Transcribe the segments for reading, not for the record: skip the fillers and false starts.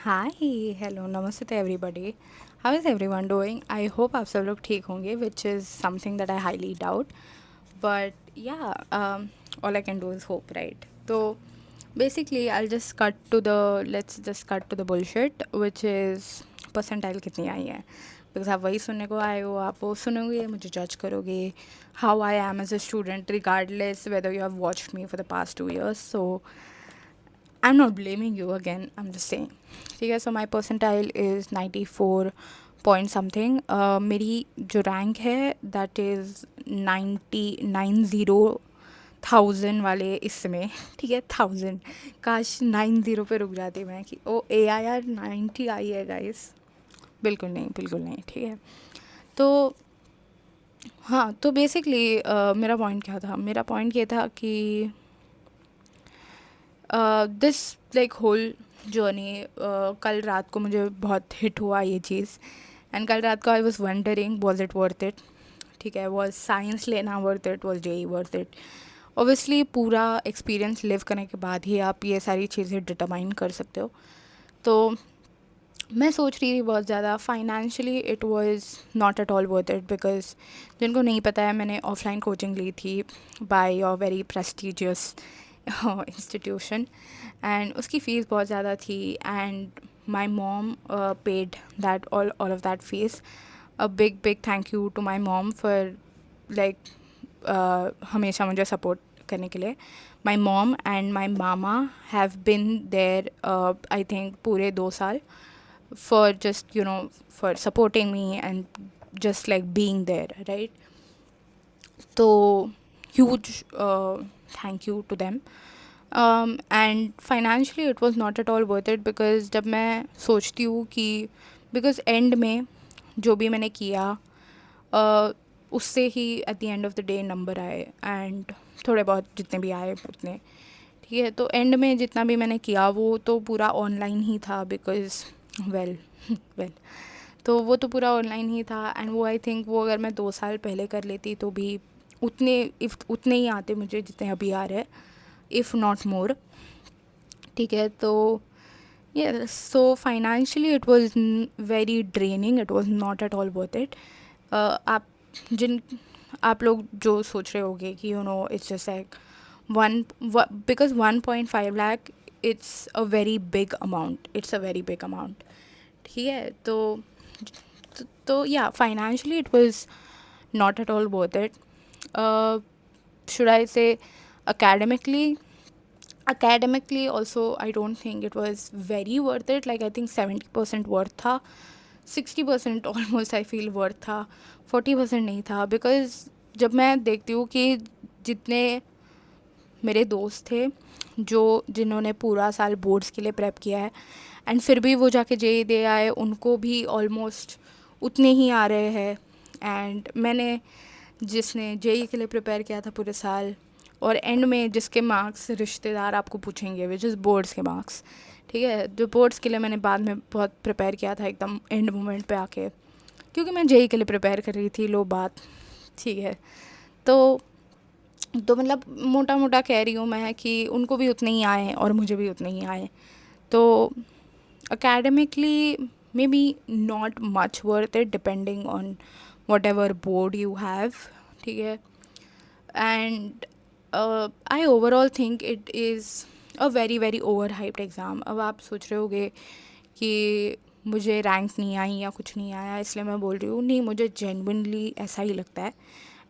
Hi hello नमस्ते to everybody. How is everyone doing? I hope आप सब लोग ठीक होंगे, which is something that I highly doubt. But yeah, all I can do is hope, right? So basically, I'll just cut to the let's just cut to the bullshit, which is percentile कितनी आई है. Because आप वही सुनने को आए हो, आप वो सुनोगे, मुझे जज करोगे how I am as a student, regardless whether you have watched me for the past 2 years. So I'm not blaming you again. I'm just saying. ठीक है, so my percentile is 94 point something. मेरी जो rank है that is 90 वाले इसमें ठीक है 1000 काश 90 पे रुक जाती मैं कि ओ AIR 90 आई है गाइस. बिल्कुल नहीं ठीक है. तो हाँ, तो बेसिकली मेरा पॉइंट क्या था. मेरा पॉइंट ये था कि दिस लाइक होल जर्नी कल रात को मुझे बहुत हिट हुआ ये चीज़. एंड कल रात को I was wondering was it worth it. ठीक है, वॉज साइंस लेना worth it, was JEE worth it. Obviously पूरा एक्सपीरियंस लिव करने के बाद ही आप ये सारी चीज़ें डिटरमाइन कर सकते हो. तो मैं सोच रही थी बहुत ज़्यादा. Financially it was not at all worth it, because जिनको नहीं पता है मैंने ऑफलाइन कोचिंग ली थी by a very prestigious institution. And उसकी फ़ीस बहुत ज़्यादा थी. And my mom paid that all of that fees. A big thank you to my mom for like हमेशा मुझे सपोर्ट करने के लिए. My mom and my mama have been there I think पूरे 2 साल for just for supporting me and just like being there, right? So huge thank you to them. And financially it was not at all worth it, because जब मैं सोचती हूँ कि because end में जो भी मैंने किया उससे ही at the end of the day number आए. And थोड़े बहुत जितने भी आए उतने ठीक है. तो एंड में जितना भी मैंने किया वो तो पूरा ऑनलाइन ही था, बिकॉज वेल वेल तो वो तो पूरा ऑनलाइन ही था. एंड वो आई थिंक वो अगर मैं 2 साल पहले कर लेती तो भी उतने ही आते मुझे जितने अभी आ रहे हैं, इफ़ नॉट मोर. ठीक है. तो ये सो financially it was very draining. It was not at all worth it. आप जिन आप लोग जो सोच रहे होगे कि it's just like one because 1.5 lakh it's a very big amount. It's a very big amount. ठीक है. तो या financially it was not at all worth it. Should I से academically also I don't think it was very worth it. Like I think 70% worth था, 60% almost I feel worth था, 40% नहीं था. Because जब मैं देखती हूँ कि जितने मेरे दोस्त थे जिन्होंने पूरा साल बोर्ड्स के लिए प्रेप किया है एंड फिर भी वो जाके जेई दे आए, उनको भी ऑलमोस्ट उतने ही आ रहे हैं. एंड मैंने जिसने जेई के लिए प्रिपेयर किया था पूरे साल, और एंड में जिसके मार्क्स रिश्तेदार आपको पूछेंगे विच इज़ बोर्ड्स के मार्क्स. ठीक है. जो बोर्ड्स के लिए मैंने बाद में बहुत प्रिपेयर किया था एकदम एंड मोमेंट पे आके, क्योंकि मैं जेई के लिए प्रिपेयर कर रही थी. लो बात. ठीक है. तो मतलब मोटा मोटा कह रही हूँ मैं कि उनको भी उतने ही आए और मुझे भी उतने ही आए. तो academically maybe not much worth it depending on whatever board you have. ठीक है. And I overall think it is a very very overhyped exam. अब आप सोच रहे होगे कि मुझे रैंक नहीं आई या कुछ नहीं आया इसलिए मैं बोल रही हूँ. नहीं, मुझे जेन्युइनली ऐसा ही लगता है.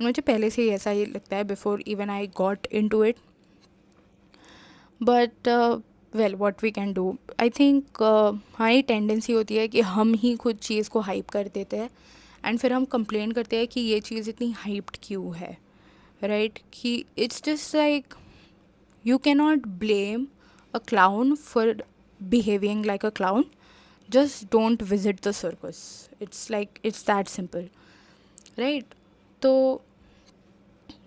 मुझे पहले से ही ऐसा ही लगता है before even I got into it. But well what we can do. I think हमारी टेंडेंसी होती है कि हम ही खुद चीज़ को हाइप कर देते हैं एंड फिर हम कंप्लेन करते हैं कि ये चीज़ इतनी हाइप्ड क्यों है. राइट. कि it's just like you cannot blame a clown for behaving like a clown. Just don't visit the circus. It's like it's that simple, right? So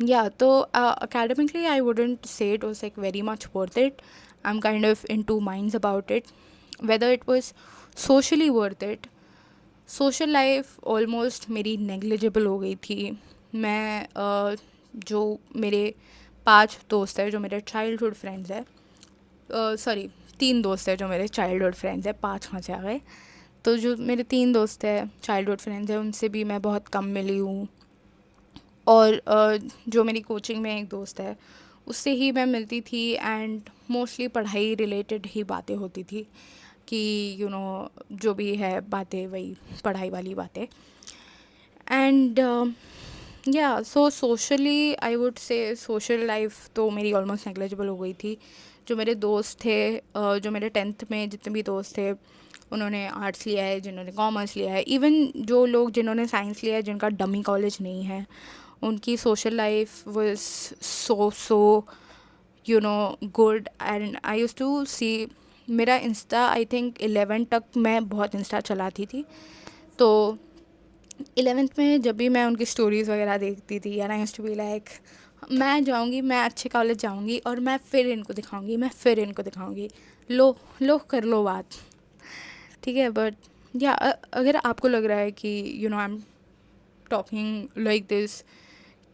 yeah, so academically I wouldn't say it was like very much worth it. I'm kind of in two minds about it, whether it was socially worth it. Social life almost मेरी negligible हो गई थी. मैं जो मेरे 5 दोस्त हैं जो मेरे चाइल्डहुड फ्रेंड्स हैं, सॉरी 3 दोस्त हैं जो मेरे चाइल्डहुड फ्रेंड्स हैं, 5 कहाँ से आ गए। तो जो मेरे 3 दोस्त हैं चाइल्डहुड फ्रेंड्स हैं, उनसे भी मैं बहुत कम मिली हूँ। और जो मेरी कोचिंग में एक दोस्त है, उससे ही मैं मिलती थी, एंड मोस्टली पढ़ाई रिलेटेड ही बातें होती थी कि जो भी है बातें वही पढ़ाई वाली बातें। एंड या so socially I would say social life तो मेरी ऑलमोस्ट नेग्लिजिबल हो गई थी। जो मेरे दोस्त थे, जो मेरे 10th में जितने भी दोस्त थे, उन्होंने आर्ट्स लिया है, जिन्होंने कॉमर्स लिया है, इवन जो लोग जिन्होंने साइंस लिया है, जिनका डमी कॉलेज नहीं है, उनकी social life was so good. And I use to see मेरा इंस्टा, आई थिंक 11 तक मैं बहुत इंस्टा चलाती थी। तो 11th में जब भी मैं उनकी स्टोरीज़ वगैरह देखती थी, and I used to be like, मैं जाऊंगी, मैं अच्छे कॉलेज जाऊंगी और मैं फिर इनको दिखाऊंगी, मैं फिर इनको दिखाऊंगी, लो लो कर लो बात, ठीक है। बट या अगर आपको लग रहा है कि I am talking like this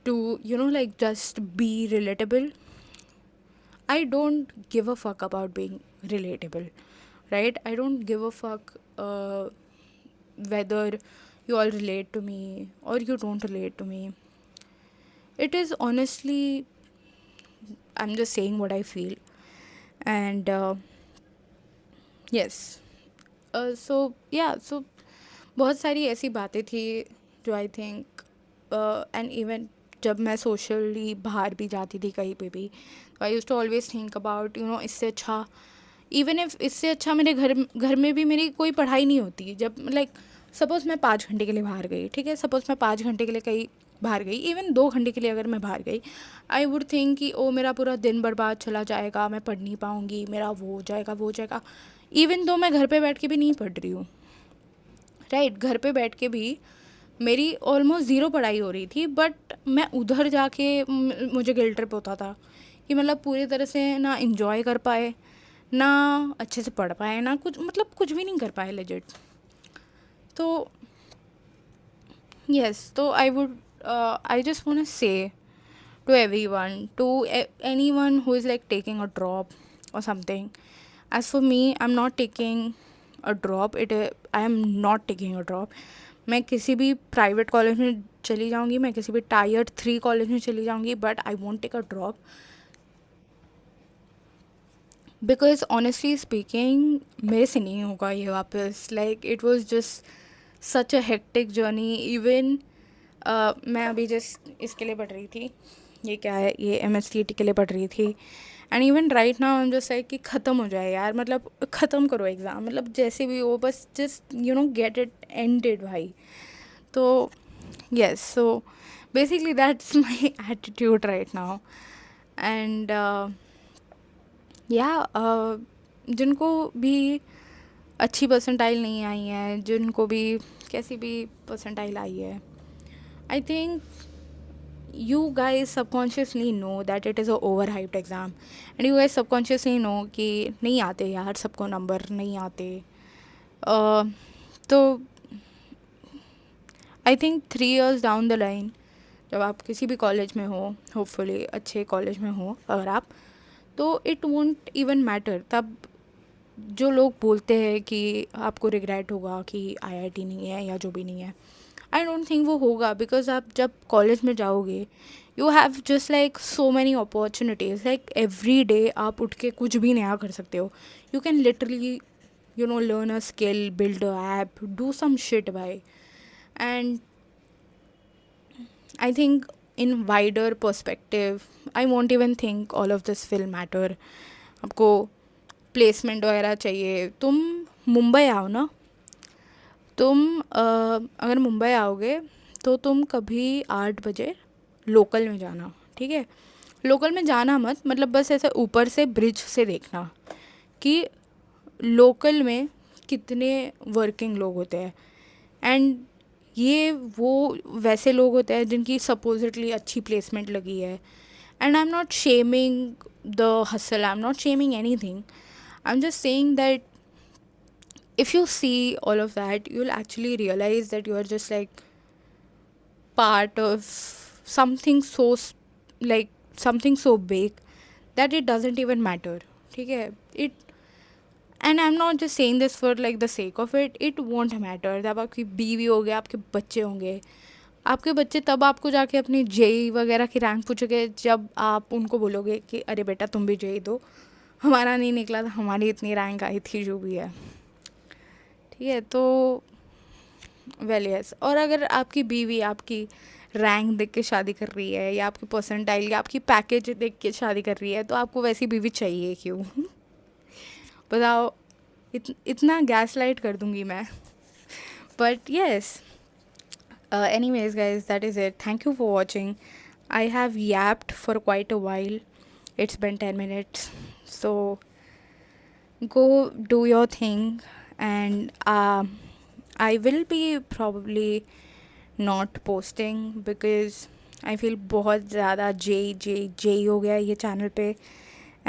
to like just be relatable, I don't give a fuck about being relatable, right? I don't give a fuck whether you all relate to me or you don't relate to me. It is honestly, I'm just saying what I feel. And yes, so बहुत सारी ऐसी बातें थी जो I think, and even जब मैं socially बाहर भी जाती थी कहीं पे भी, तो I use to always think about इससे अच्छा, इवन इफ इससे अच्छा मेरे घर में भी मेरी कोई पढ़ाई नहीं होती। जब लाइक सपोज़ मैं 5 घंटे के लिए बाहर गई, ठीक है, सपोज़ मैं 5 घंटे के लिए कहीं बाहर गई, इवन 2 घंटे के लिए अगर मैं बाहर गई, आई वुड थिंक कि ओ मेरा पूरा दिन बर्बाद चला जाएगा, मैं पढ़ नहीं पाऊँगी, मेरा वो हो जाएगा वो हो जाएगा। इवन दो मैं घर पे बैठ के भी नहीं पढ़ रही हूँ, राइट, घर पे बैठ के भी मेरी ऑलमोस्ट ज़ीरो पढ़ाई हो रही थी, बट मैं उधर जाके मुझे गिल्ट ट्रिप होता था कि मतलब पूरी तरह से ना इंजॉय कर पाए, ना अच्छे से पढ़ पाए, ना कुछ, मतलब कुछ भी नहीं कर पाए लेजिट। तो यस, तो आई जस्ट वांट टू से to everyone, to anyone who is like taking a drop or something. As for me, I'm not taking a drop. I am not taking a drop. मैं किसी भी private college में चली जाऊंगी, मैं किसी भी Tier 3 कॉलेज में चली जाऊंगी, but I won't take a drop, because honestly speaking मेरे से नहीं होगा ये वापस। Like it was just such a hectic journey. Even मैं अभी जस्ट इसके लिए पढ़ रही थी, ये क्या है, ये MSCT के लिए पढ़ रही थी, and even right now I am just like कि ख़त्म हो जाए यार, मतलब ख़त्म करो एग्ज़ाम, मतलब जैसे भी हो, बस जस्ट गेट इट एंडेड भाई। तो yes, so basically that's my attitude right now. And जिनको भी अच्छी परसेंटाइल नहीं आई है, जिनको भी कैसी भी परसेंटाइल आई है, I think you guys subconsciously know that it is a overhyped exam, and you guys subconsciously know कि नहीं आते यार, सबको नंबर नहीं आते। तो I think 3 years down the line, जब आप किसी भी कॉलेज में हो, होपफुली अच्छे कॉलेज में हो अगर आप, तो इट वोंट इवन मैटर। तब जो लोग बोलते हैं कि आपको रिग्रेट होगा कि IIT नहीं है या जो भी नहीं है, आई डोंट थिंक वो होगा, बिकॉज आप जब कॉलेज में जाओगे, you have just like so many opportunities, like every day आप उठ के कुछ भी नया कर सकते हो। You can literally learn a skill, build a app, do some shit bye. And I think in wider perspective, I won't even think all of this will matter. आपको प्लेसमेंट वगैरह चाहिए, तुम मुंबई आओ ना, अगर मुंबई आओगे तो तुम कभी 8 बजे लोकल में जाना, ठीक है। लोकल में जाना मत, मतलब बस ऐसे ऊपर से ब्रिज से देखना कि लोकल में कितने वर्किंग लोग होते हैं, एंड ये वो वैसे लोग होते हैं जिनकी सपोजिटली अच्छी प्लेसमेंट लगी है। And I am not shaming the hustle, I am not shaming any thing, I am just saying that if you see all of that, you'll actually realize that you are just like part of something like something so big that it doesn't even matter, ठीक है। And I am not just saying this for like the sake of it won't matter. जब आपकी बीवी हो गया, आपके बच्चे होंगे, आपके बच्चे तब आपको जाके अपनी जेई वगैरह की रैंक पूछोगे जब आप उनको बोलोगे कि अरे बेटा तुम भी जेई दो, हमारा नहीं निकला था, हमारी इतनी रैंक आई थी, जो भी है। ठीक है, तो वेल यस। और अगर आपकी बीवी आपकी रैंक देख के शादी कर रही है, या आपकी परसेंटाइल या आपकी पैकेज देख के शादी कर रही है, तो आपको वैसी बीवी चाहिए क्यों? बताओ। इतना गैस लाइट कर दूंगी मैं। But yes, anyways guys, that is it. Thank you for watching. I have yapped for quite a while. It's been 10 minutes. So go do your thing. And I will be probably not posting because I feel बहुत ज़्यादा जे हो गया ये channel पे,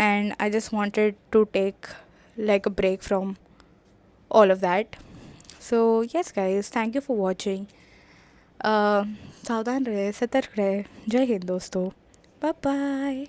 and I just wanted to take like a break from all of that. So yes guys, thank you for watching. सावधान रहे, सतर्क रहे। जय हिंद दोस्तों, बाय बाय।